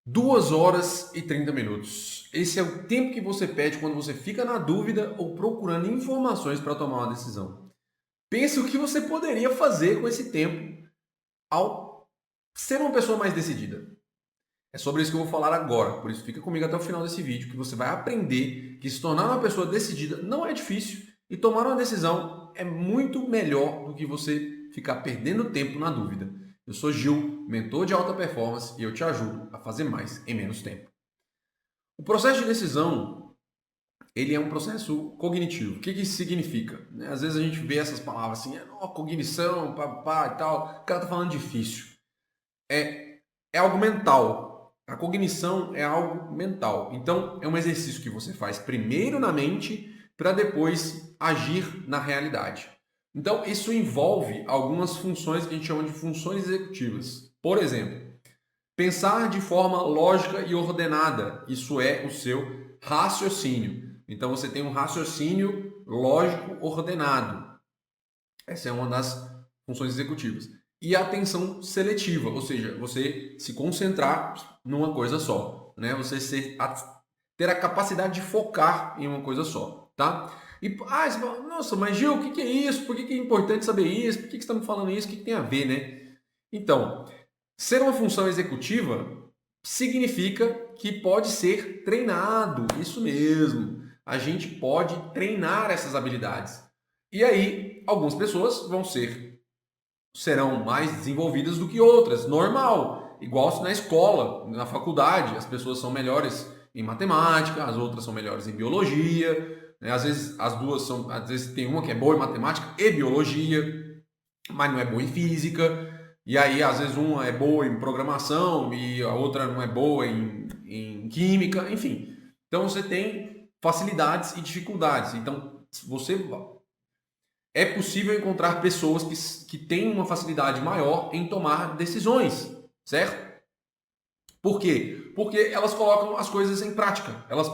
2 horas e 30 minutos. Esse é o tempo que você perde quando você fica na dúvida ou procurando informações para tomar uma decisão. Pense o que você poderia fazer com esse tempo ao ser uma pessoa mais decidida. É sobre isso que eu vou falar agora, por isso fica comigo até o final desse vídeo, que você vai aprender que se tornar uma pessoa decidida não é difícil e tomar uma decisão é muito melhor do que você ficar perdendo tempo na dúvida. Eu sou Gil, mentor de alta performance, e eu te ajudo a fazer mais em menos tempo. O processo de decisão, ele é um processo cognitivo. O que isso significa? Às vezes a gente vê essas palavras assim, cognição, papá e tal, o cara tá falando difícil. É algo mental. A cognição é algo mental. Então, é um exercício que você faz primeiro na mente para depois agir na realidade. Então, isso envolve algumas funções que a gente chama de funções executivas. Por exemplo, pensar de forma lógica e ordenada. Isso é o seu raciocínio. Então, você tem um raciocínio lógico ordenado. Essa é uma das funções executivas. E a atenção seletiva, ou seja, você se concentrar numa coisa só, né? Ter a capacidade de focar em uma coisa só, tá? E você fala, nossa, mas Gil, o que é isso? Por que é importante saber isso? Por que você está me falando isso? O que tem a ver, né? Então, ser uma função executiva significa que pode ser treinado, isso mesmo. A gente pode treinar essas habilidades. E aí, algumas pessoas serão mais desenvolvidas do que outras, normal. Igual na escola, na faculdade, as pessoas são melhores em matemática, as outras são melhores em biologia, né? Às vezes as duas são, às vezes tem uma que é boa em matemática e biologia, mas não é boa em física. E aí, às vezes, uma é boa em programação e a outra não é boa em química, enfim. Então, você tem facilidades e dificuldades. Então, é possível encontrar pessoas que têm uma facilidade maior em tomar decisões, certo? Por quê? Porque elas colocam as coisas em prática. Elas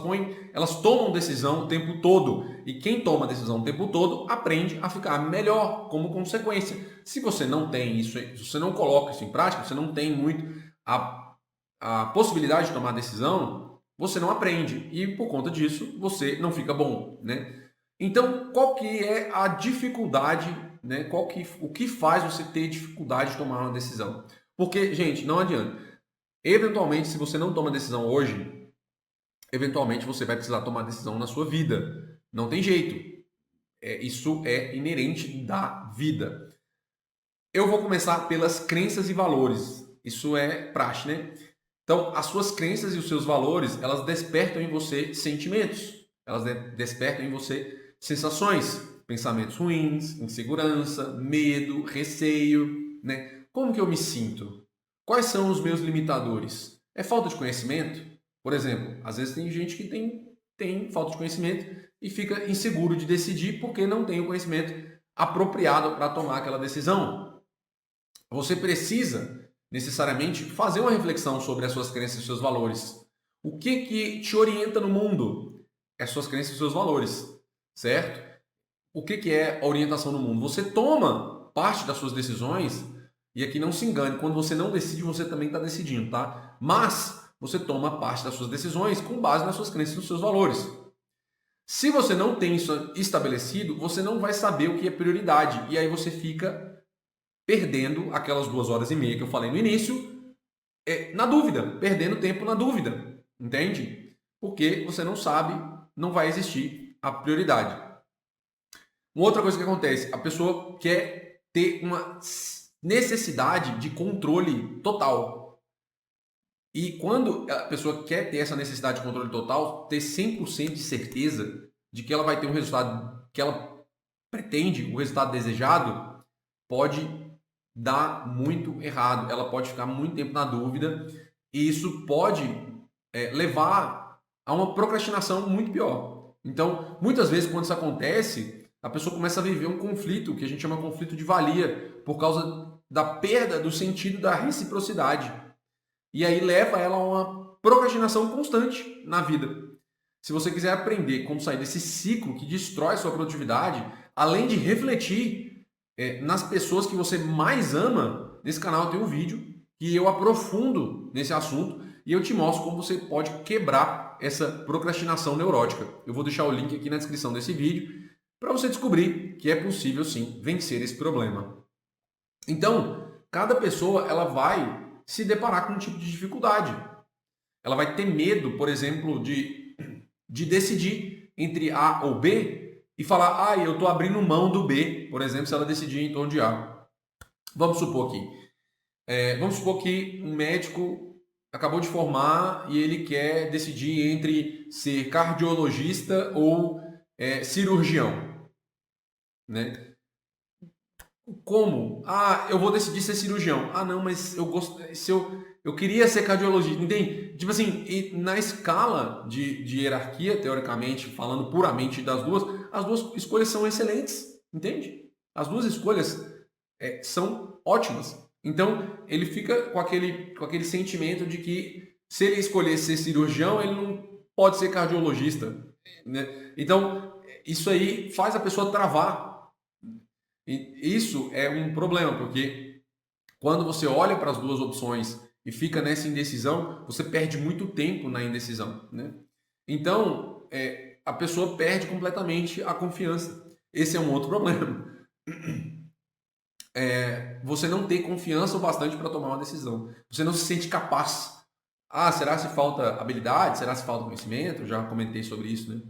tomam decisão o tempo todo. E quem toma decisão o tempo todo aprende a ficar melhor como consequência. Se você não tem isso, se você não coloca isso em prática, você não tem muito a possibilidade de tomar decisão, você não aprende. E por conta disso, você não fica bom, né? Então, qual que é a dificuldade, né? O que faz você ter dificuldade de tomar uma decisão? Porque, gente, não adianta. Eventualmente, se você não toma decisão hoje, eventualmente você vai precisar tomar decisão na sua vida. Não tem jeito. Isso é inerente da vida. Eu vou começar pelas crenças e valores. Isso é praxe, né? Então, as suas crenças e os seus valores, elas despertam em você sentimentos. Elas despertam em você sensações, pensamentos ruins, insegurança, medo, receio, né? Como que eu me sinto? Quais são os meus limitadores? É falta de conhecimento? Por exemplo, às vezes tem gente que tem falta de conhecimento e fica inseguro de decidir porque não tem o conhecimento apropriado para tomar aquela decisão. Você precisa necessariamente fazer uma reflexão sobre as suas crenças e seus valores. O que te orienta no mundo? As suas crenças e seus valores, certo? O que é a orientação no mundo? Você toma parte das suas decisões, e aqui não se engane, quando você não decide, você também está decidindo, tá? Mas você toma parte das suas decisões com base nas suas crenças e nos seus valores. Se você não tem isso estabelecido, você não vai saber o que é prioridade, e aí você fica perdendo aquelas 2 horas e meia que eu falei no início, na dúvida, perdendo tempo na dúvida, entende? Porque você não sabe, não vai existir a prioridade. Uma outra coisa que acontece, a pessoa quer ter uma necessidade de controle total. E quando a pessoa quer ter essa necessidade de controle total, ter 100% de certeza de que ela vai ter um resultado que ela pretende, o resultado desejado, pode dar muito errado. Ela pode ficar muito tempo na dúvida e isso pode levar a uma procrastinação muito pior. Então, muitas vezes, quando isso acontece, a pessoa começa a viver um conflito, que a gente chama de conflito de valia, por causa da perda do sentido da reciprocidade. E aí leva ela a uma procrastinação constante na vida. Se você quiser aprender como sair desse ciclo que destrói sua produtividade, além de refletir nas pessoas que você mais ama, nesse canal tem um vídeo que eu aprofundo nesse assunto e eu te mostro como você pode quebrar essa procrastinação neurótica. Eu vou deixar o link aqui na descrição desse vídeo para você descobrir que é possível sim vencer esse problema. Então, cada pessoa ela vai se deparar com um tipo de dificuldade. Ela vai ter medo, por exemplo, de decidir entre A ou B e falar, eu estou abrindo mão do B, por exemplo, se ela decidir em torno de A. Vamos supor que um médico acabou de formar e ele quer decidir entre ser cardiologista ou cirurgião, né? Como? Eu vou decidir ser cirurgião. Não, mas eu queria ser cardiologista, entende? Tipo assim, na escala de hierarquia, teoricamente, falando puramente das duas, as duas escolhas são excelentes, entende? As duas escolhas são ótimas. Então, ele fica com aquele sentimento de que se ele escolher ser cirurgião, ele não pode ser cardiologista, né? Então, isso aí faz a pessoa travar. E isso é um problema, porque quando você olha para as duas opções e fica nessa indecisão, você perde muito tempo na indecisão, né? Então, a pessoa perde completamente a confiança. Esse é um outro problema. Você não ter confiança o bastante para tomar uma decisão. Você não se sente capaz. Será se falta habilidade? Será se falta conhecimento? Eu já comentei sobre isso, né?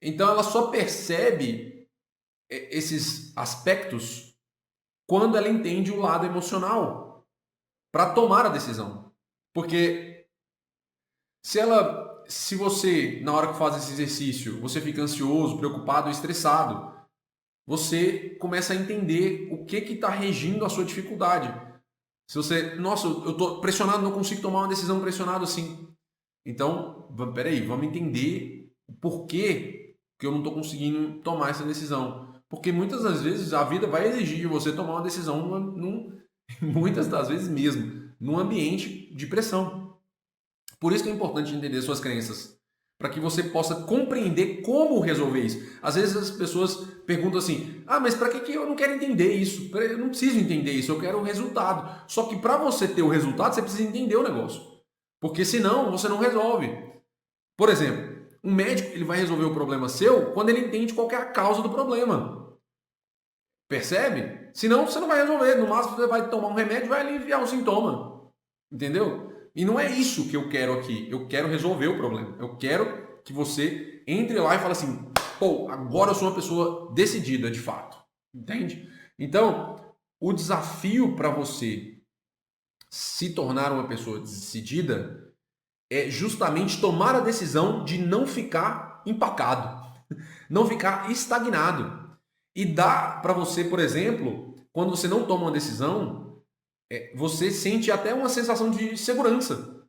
Então, ela só percebe esses aspectos quando ela entende o lado emocional para tomar a decisão. Porque se você, na hora que faz esse exercício, você fica ansioso, preocupado, estressado, você começa a entender o que está regindo a sua dificuldade. Se você, nossa, eu estou pressionado, não consigo tomar uma decisão pressionado assim. Então, peraí, vamos entender o porquê que eu não estou conseguindo tomar essa decisão. Porque muitas das vezes a vida vai exigir de você tomar uma decisão, muitas das vezes mesmo, num ambiente de pressão. Por isso que é importante entender suas crenças, para que você possa compreender como resolver isso. Às vezes as pessoas perguntam assim, mas para que eu não quero entender isso? Eu não preciso entender isso, eu quero o resultado. Só que para você ter o resultado, você precisa entender o negócio. Porque senão você não resolve. Por exemplo, um médico ele vai resolver o problema seu quando ele entende qual é a causa do problema. Percebe? Senão você não vai resolver. No máximo você vai tomar um remédio e vai aliviar o sintoma. Entendeu? E não é isso que eu quero aqui. Eu quero resolver o problema. Eu quero que você entre lá e fale assim, agora eu sou uma pessoa decidida de fato. Entende? Então, o desafio para você se tornar uma pessoa decidida é justamente tomar a decisão de não ficar empacado, não ficar estagnado. E dá para você, por exemplo, quando você não toma uma decisão, você sente até uma sensação de segurança.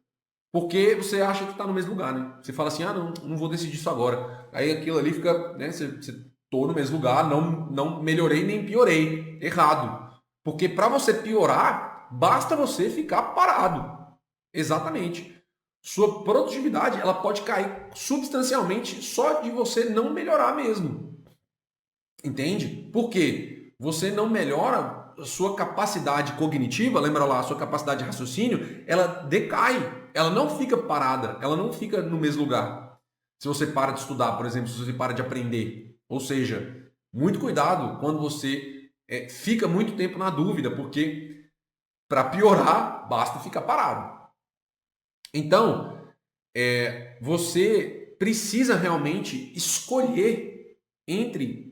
Porque você acha que está no mesmo lugar, né? Você fala assim, não vou decidir isso agora. Aí aquilo ali fica, né? Você tô no mesmo lugar, não melhorei nem piorei. Errado. Porque para você piorar, basta você ficar parado. Exatamente. Sua produtividade ela pode cair substancialmente só de você não melhorar mesmo. Entende? Por quê? Você não melhora a sua capacidade cognitiva, lembra lá, a sua capacidade de raciocínio, ela decai, ela não fica parada, ela não fica no mesmo lugar. Se você para de estudar, por exemplo, se você para de aprender. Ou seja, muito cuidado quando você fica muito tempo na dúvida, porque para piorar, basta ficar parado. Então, você precisa realmente escolher entre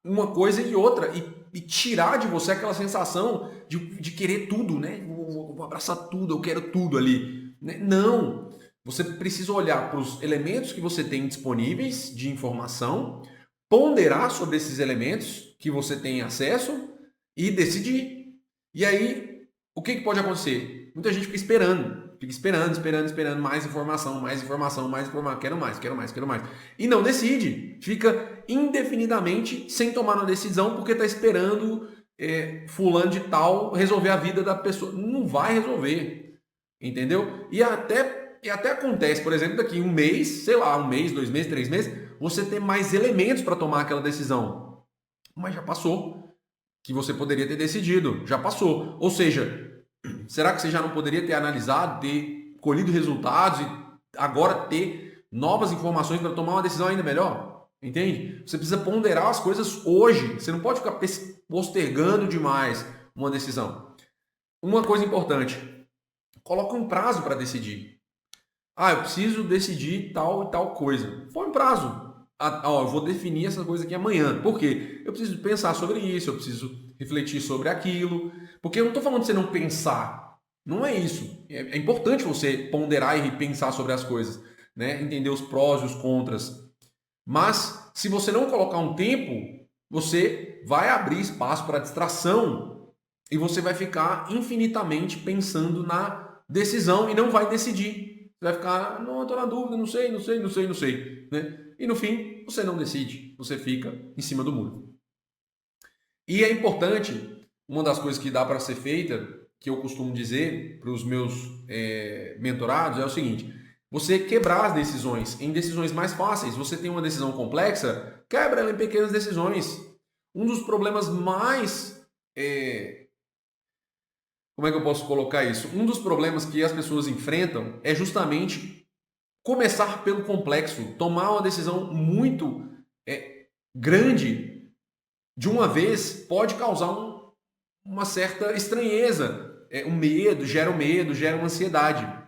uma coisa e outra e tirar de você aquela sensação de querer tudo, né? Vou abraçar tudo, eu quero tudo ali. Né? Não! Você precisa olhar para os elementos que você tem disponíveis de informação, ponderar sobre esses elementos que você tem acesso e decidir. E aí, o que pode acontecer? Muita gente fica esperando mais informação, quero mais. E não decide, fica indefinidamente sem tomar uma decisão porque está esperando fulano de tal resolver a vida da pessoa. Não vai resolver, entendeu? E até acontece, por exemplo, daqui um mês, sei lá, 1 mês, 2 meses, 3 meses, você tem mais elementos para tomar aquela decisão. Mas já passou, que você poderia ter decidido, já passou. Ou seja, Será que você já não poderia ter analisado, ter colhido resultados e agora ter novas informações para tomar uma decisão ainda melhor? Entende? Você precisa ponderar as coisas hoje. Você não pode ficar postergando demais uma decisão. Uma coisa importante, coloca um prazo para decidir. Ah, eu preciso decidir tal e tal coisa. Põe um prazo. Eu vou definir essa coisa aqui amanhã. Por quê? Eu preciso pensar sobre isso, eu preciso refletir sobre aquilo. Porque eu não estou falando de você não pensar. Não é isso. É importante você ponderar e pensar sobre as coisas, né? Entender os prós e os contras. Mas, se você não colocar um tempo, você vai abrir espaço para distração e você vai ficar infinitamente pensando na decisão e não vai decidir. Você vai ficar, não, eu estou na dúvida, não sei, né? E no fim, você não decide, você fica em cima do muro. E é importante, uma das coisas que dá para ser feita, que eu costumo dizer para os meus mentorados, é o seguinte: você quebrar as decisões em decisões mais fáceis. Você tem uma decisão complexa, quebra ela em pequenas decisões. Um dos problemas mais... como é que eu posso colocar isso? Um dos problemas que as pessoas enfrentam é justamente começar pelo complexo, tomar uma decisão muito grande de uma vez pode causar uma certa estranheza, um medo, gera uma ansiedade.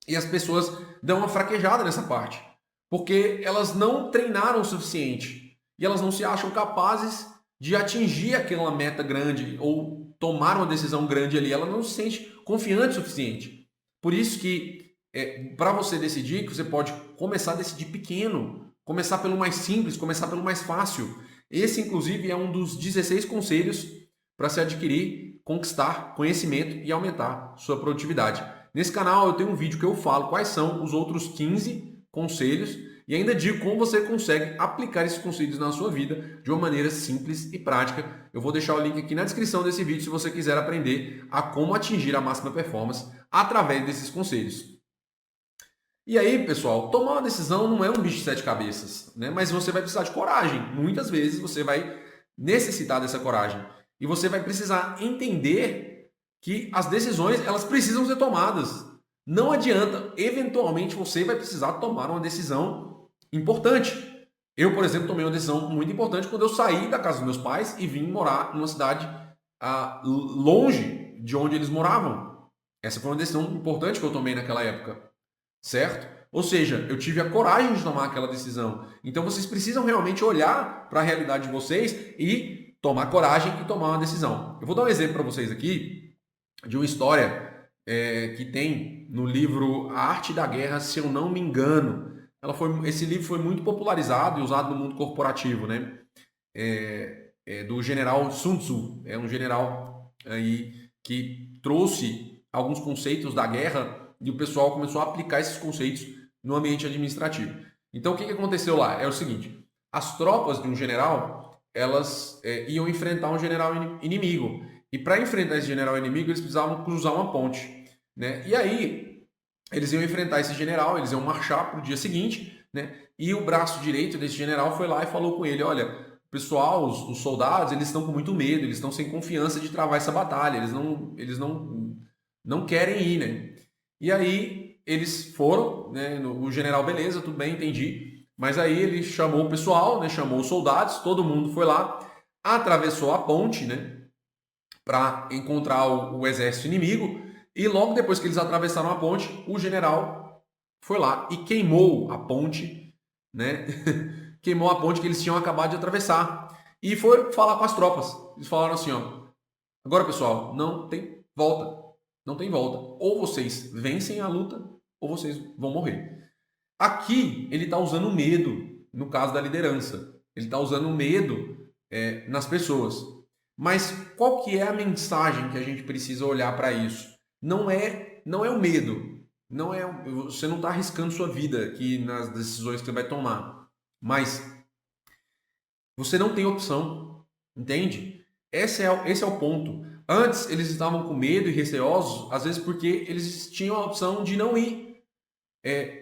E as pessoas dão uma fraquejada nessa parte, porque elas não treinaram o suficiente e elas não se acham capazes de atingir aquela meta grande ou tomar uma decisão grande ali. Ela não se sente confiante o suficiente. Por isso que para você decidir, que você pode começar a decidir pequeno, começar pelo mais simples, começar pelo mais fácil. Esse, inclusive, é um dos 16 conselhos para se adquirir, conquistar conhecimento e aumentar sua produtividade. Nesse canal eu tenho um vídeo que eu falo quais são os outros 15 conselhos e ainda digo como você consegue aplicar esses conselhos na sua vida de uma maneira simples e prática. Eu vou deixar o link aqui na descrição desse vídeo se você quiser aprender a como atingir a máxima performance através desses conselhos. E aí, pessoal, tomar uma decisão não é um bicho de 7 cabeças, né? Mas você vai precisar de coragem. Muitas vezes você vai necessitar dessa coragem. E você vai precisar entender que as decisões, elas precisam ser tomadas. Não adianta, eventualmente você vai precisar tomar uma decisão importante. Eu, por exemplo, tomei uma decisão muito importante quando eu saí da casa dos meus pais e vim morar numa cidade longe de onde eles moravam. Essa foi uma decisão importante que eu tomei naquela época, certo? Ou seja, eu tive a coragem de tomar aquela decisão. Então vocês precisam realmente olhar para a realidade de vocês e tomar coragem e tomar uma decisão. Eu vou dar um exemplo para vocês aqui de uma história que tem no livro A Arte da Guerra, se eu não me engano. Esse livro foi muito popularizado e usado no mundo corporativo, né? Do general Sun Tzu. É um general aí que trouxe alguns conceitos da guerra e o pessoal começou a aplicar esses conceitos no ambiente administrativo. Então, o que aconteceu lá? É o seguinte: as tropas de um general, elas iam enfrentar um general inimigo. E para enfrentar esse general inimigo, eles precisavam cruzar uma ponte, né? E aí, eles iam enfrentar esse general, eles iam marchar para o dia seguinte, né? E o braço direito desse general foi lá e falou com ele: olha, pessoal, os soldados, eles estão com muito medo, eles estão sem confiança de travar essa batalha, eles não querem ir, né? E aí eles foram, né? O general, beleza, tudo bem, entendi. Mas aí ele chamou o pessoal, né? Chamou os soldados, todo mundo foi lá, atravessou a ponte, né? Para encontrar o exército inimigo. E logo depois que eles atravessaram a ponte, o general foi lá e queimou a ponte, né? Queimou a ponte que eles tinham acabado de atravessar. E foi falar com as tropas. Eles falaram assim, ó: agora, pessoal, não tem volta. Não tem volta. Ou vocês vencem a luta, ou vocês vão morrer. Aqui, ele está usando medo, no caso da liderança. Ele está usando medo nas pessoas. Mas qual que é a mensagem que a gente precisa olhar para isso? Não é o medo. Você não está arriscando sua vida aqui nas decisões que você vai tomar. Mas você não tem opção. Entende? Esse é o ponto. Antes, eles estavam com medo e receosos, às vezes porque eles tinham a opção de não ir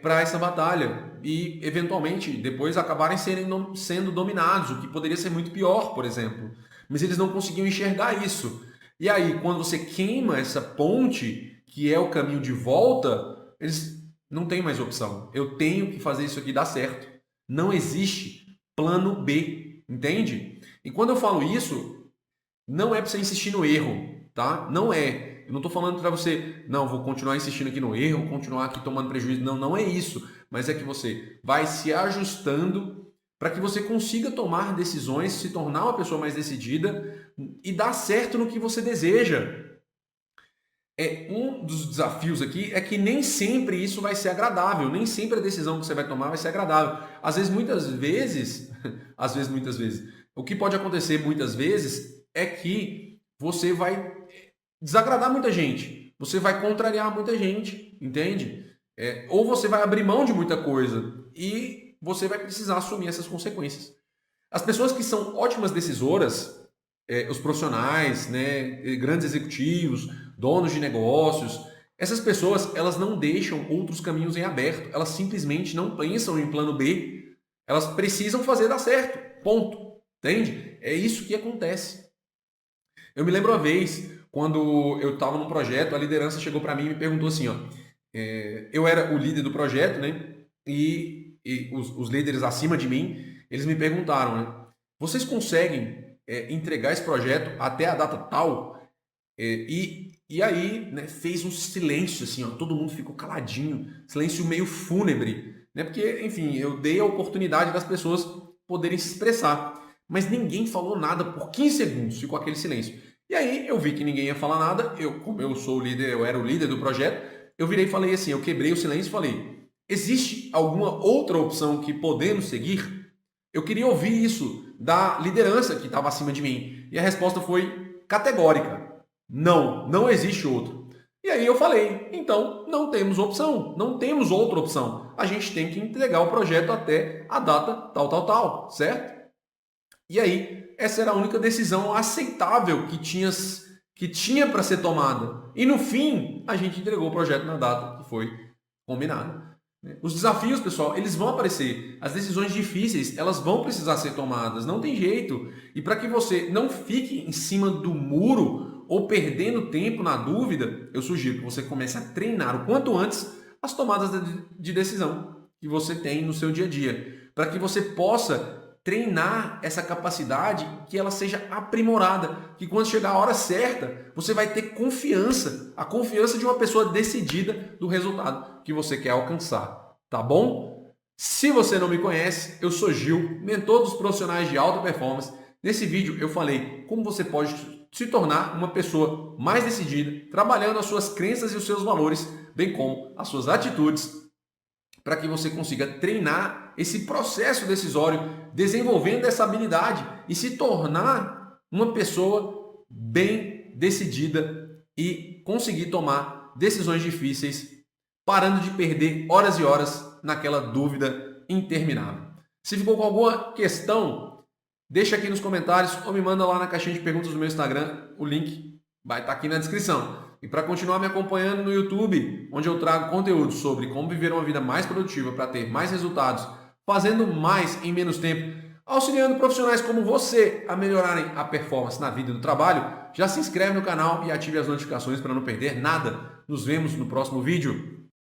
para essa batalha e, eventualmente, depois acabarem sendo dominados, o que poderia ser muito pior, por exemplo. Mas eles não conseguiam enxergar isso. E aí, quando você queima essa ponte, que é o caminho de volta, eles não têm mais opção. Eu tenho que fazer isso aqui dar certo. Não existe plano B, entende? E quando eu falo isso, não é para você insistir no erro, tá? Não é. Eu não estou falando para você, não, vou continuar insistindo aqui no erro, continuar aqui tomando prejuízo. Não, não é isso. Mas é que você vai se ajustando para que você consiga tomar decisões, se tornar uma pessoa mais decidida e dar certo no que você deseja. Um dos desafios aqui é que nem sempre isso vai ser agradável, nem sempre a decisão que você vai tomar vai ser agradável. Às vezes, muitas vezes, muitas vezes, o que pode acontecer muitas vezes é que você vai desagradar muita gente, você vai contrariar muita gente, entende? Ou você vai abrir mão de muita coisa e você vai precisar assumir essas consequências. As pessoas que são ótimas decisoras, os profissionais, né, grandes executivos, donos de negócios, essas pessoas elas não deixam outros caminhos em aberto, elas simplesmente não pensam em plano B, elas precisam fazer dar certo, ponto, entende? É isso que acontece. Eu me lembro uma vez, quando eu estava num projeto, a liderança chegou para mim e me perguntou assim, ó, eu era o líder do projeto, né, e os líderes acima de mim, eles me perguntaram, né, vocês conseguem entregar esse projeto até a data tal? E aí, né, fez um silêncio, assim, ó, todo mundo ficou caladinho, silêncio meio fúnebre, né? Porque, enfim, eu dei a oportunidade das pessoas poderem se expressar, mas ninguém falou nada por 15 segundos, ficou aquele silêncio. E aí eu vi que ninguém ia falar nada, como eu sou o líder, eu era o líder do projeto, eu virei e falei assim, eu quebrei o silêncio e falei, existe alguma outra opção que podemos seguir? Eu queria ouvir isso da liderança que estava acima de mim. E a resposta foi categórica. Não, não existe outro. E aí eu falei, então não temos opção, não temos outra opção. A gente tem que entregar o projeto até a data tal, certo? E aí, essa era a única decisão aceitável que tinha para ser tomada. E no fim, a gente entregou o projeto na data que foi combinada. Os desafios, pessoal, eles vão aparecer. As decisões difíceis, elas vão precisar ser tomadas. Não tem jeito. E para que você não fique em cima do muro ou perdendo tempo na dúvida, eu sugiro que você comece a treinar o quanto antes as tomadas de decisão que você tem no seu dia a dia. Para que você possa treinar essa capacidade, que ela seja aprimorada, que quando chegar a hora certa, você vai ter confiança, a confiança de uma pessoa decidida do resultado que você quer alcançar, tá bom? Se você não me conhece, eu sou Gil, mentor dos profissionais de alta performance. Nesse vídeo eu falei como você pode se tornar uma pessoa mais decidida, trabalhando as suas crenças e os seus valores, bem como as suas atitudes, para que você consiga treinar esse processo decisório, desenvolvendo essa habilidade e se tornar uma pessoa bem decidida e conseguir tomar decisões difíceis, parando de perder horas e horas naquela dúvida interminável. Se ficou com alguma questão, deixa aqui nos comentários ou me manda lá na caixinha de perguntas do meu Instagram, o link vai estar aqui na descrição. E para continuar me acompanhando no YouTube, onde eu trago conteúdo sobre como viver uma vida mais produtiva para ter mais resultados, fazendo mais em menos tempo, auxiliando profissionais como você a melhorarem a performance na vida e no trabalho, já se inscreve no canal e ative as notificações para não perder nada. Nos vemos no próximo vídeo.